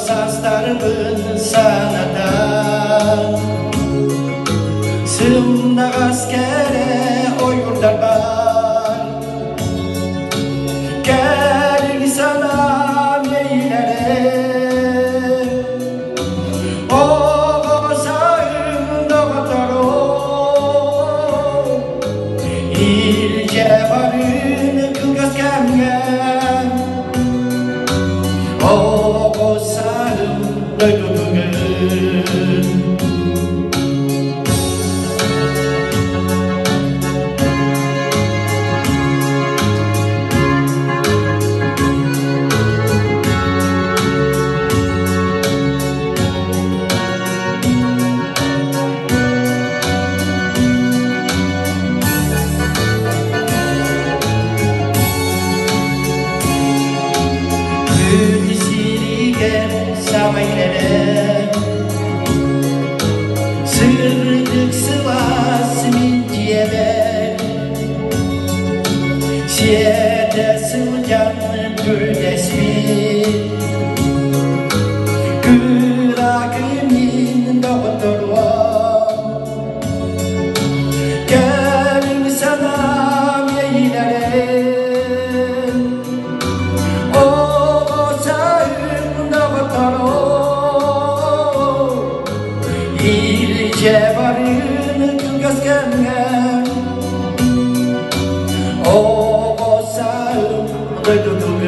sazlarımın sanata sığımda askere oyurlar var. Gelin sana meylere o sağımda vataro ilce varın kılgaz kemgen o sağım doydurgun. Sırdık sıvas minciyebe Siyede sılcanlı pürdesmi Kırakımın doktorva Gelin sana meylere İlce varın kılgaz kemgen o sağım doydurgun.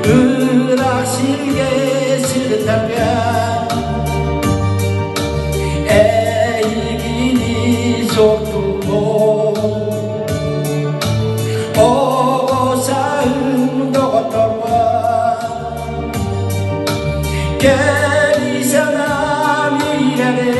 Irak sirge sırtarken eğgini zordumu o sağım doktor var. Gel sana meylere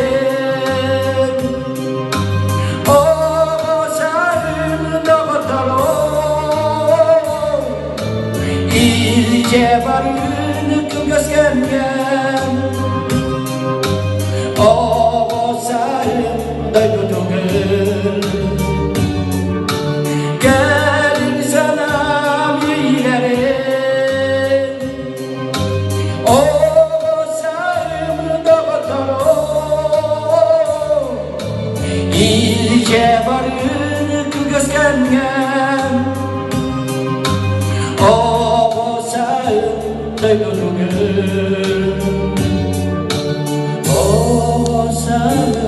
İlce varın kılgaz kemgen o sağım doydurgun. Gelin sana meylere o sağım doktor İlce varın kılgaz kemgen o sağım doydurgun. O sağım